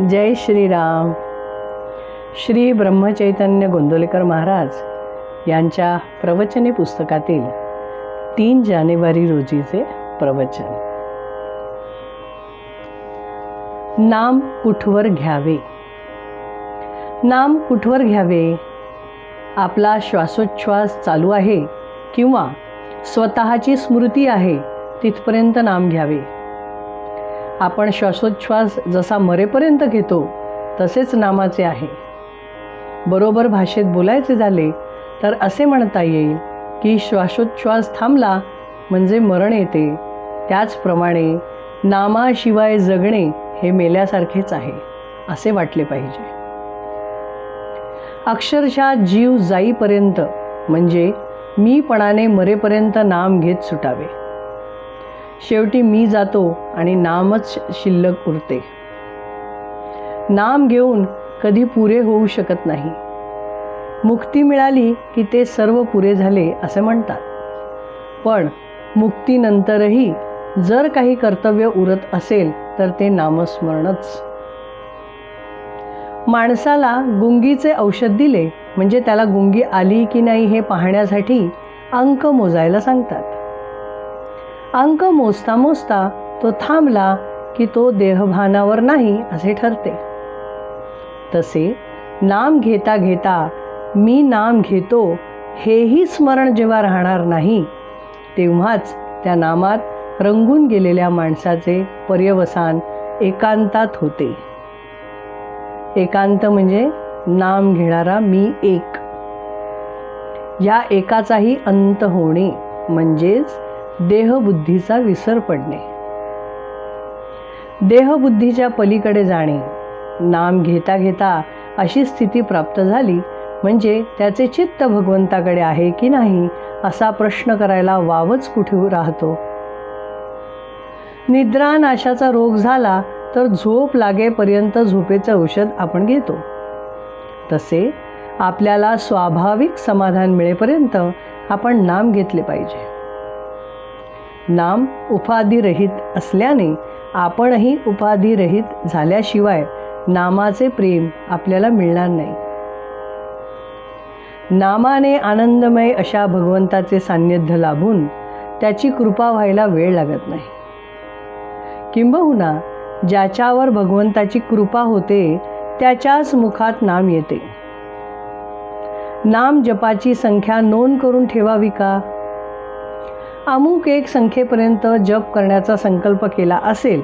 जय श्रीराम. श्री ब्रह्मचैतन्य गोंदवलेकर महाराज यांच्या प्रवचने पुस्तकातील 3 जानेवारी रोजीचे प्रवचन. नाम कुठवर घ्यावे. नाम कुठवर घ्यावे. आपला श्वासोच्छ्वास चालू आहे किंवा स्वतःची स्मृती आहे तिथपर्यंत नाम घ्यावे. आपण श्वासोच्छ्वास जसा मरेपर्यंत घेतो तसेच नामाचे आहे. बरोबर भाषेत बोलायचे झाले तर असे म्हणता येईल की श्वासोच्छ्वास थांबला म्हणजे मरण येते. त्याचप्रमाणे नामाशिवाय जगणे हे मेल्यासारखेच आहे असे वाटले पाहिजे. अक्षरशः जीव जाईपर्यंत म्हणजे मीपणाने मरेपर्यंत नाम घेत सुटावे. शेवटी मी जातो आणि नामच शिल्लक उरते. नाम घेऊन कधी पुरे होऊ शकत नाही. मुक्ती मिळाली की ते सर्व पुरे झाले असे म्हणतात. पण मुक्तीनंतरही जर काही कर्तव्य उरत असेल तर ते नामस्मरणच. माणसाला गुंगीचे औषध दिले म्हणजे त्याला गुंगी आली की नाही हे पाहण्यासाठी अंक मोजायला सांगतात. अंक मोजता मोजता तो थांबला की तो देहभानावर नाही असे ठरते. तसे नाम घेता घेता मी नाम घेतो हेही स्मरण जेव्हा राहणार नाही तेव्हाच त्या नामात रंगून गेलेल्या माणसाचे पर्यवसान एकांतात होते. एकांत म्हणजे नाम घेणारा मी एक. या एकाचाही अंत होणे म्हणजेच देहबुद्धीचा विसर पडणे. देहबुद्धीच्या पलीकडे जाणे. नाम घेता घेता अशी स्थिती प्राप्त झाली म्हणजे त्याचे चित्त भगवंताकडे आहे की नाही असा प्रश्न करायला वावच कुठे राहतो. निद्रानाशाचा रोग झाला तर झोप लागेपर्यंत झोपेचे औषध आपण घेतो. तसे आपल्याला स्वाभाविक समाधान मिळेपर्यंत आपण नाम घेतले पाहिजे. नाम उपाधिरहित असल्याने आपणही उपाधिरहित झाल्याशिवाय नामाचे प्रेम आपल्याला मिळणार नाही. नामाने आनंदमय अशा भगवंताचे सान्निध्य लाभून त्याची कृपा व्हायला वेळ लागत नाही. किंबहुना ज्याच्यावर भगवंताची कृपा होते त्याच्याच मुखात नाम येते. नाम जपाची संख्या नोंद करून ठेवावी का? अमुक एक संख्येपर्यंत जप करण्याचा संकल्प केला असेल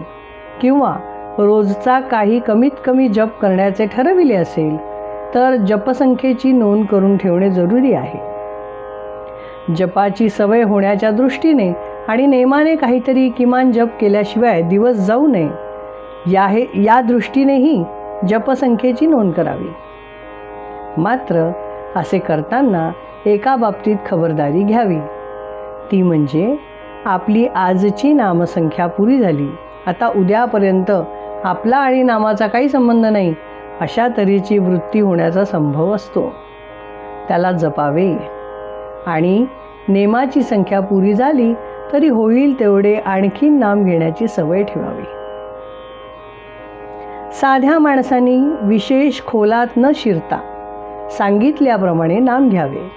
किंवा रोजचा काही कमीत कमी जप करण्याचे ठरविले असेल तर जपसंख्येची नोंद करून ठेवणे जरुरी आहे. जपाची सवय होण्याच्या दृष्टीने आणि नेमाने काहीतरी किमान जप केल्याशिवाय दिवस जाऊ नये या दृष्टीनेही जपसंख्येची नोंद करावी. मात्र असे करताना एका बाबतीत खबरदारी घ्यावी. ती म्हणजे आपली आजची नामसंख्या पुरी झाली, आता उद्यापर्यंत आपला आणि नामाचा काही संबंध नाही अशा तऱ्हेची वृत्ती होण्याचा संभव असतो. त्याला जपावे आणि नेमाची संख्या पुरी झाली तरी होईल तेवढे आणखी नाम घेण्याची सवय ठेवावी. साध्या माणसांनी विशेष खोलात न शिरता सांगितल्याप्रमाणे नाम घ्यावे.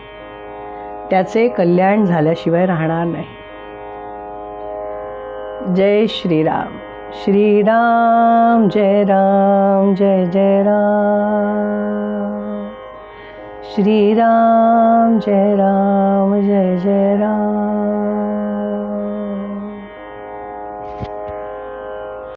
त्याचे कल्याण झाल्याशिवाय राहणार नाही. जय श्रीराम. श्रीराम जय राम जय जय राम. श्रीराम जय राम जय जय राम.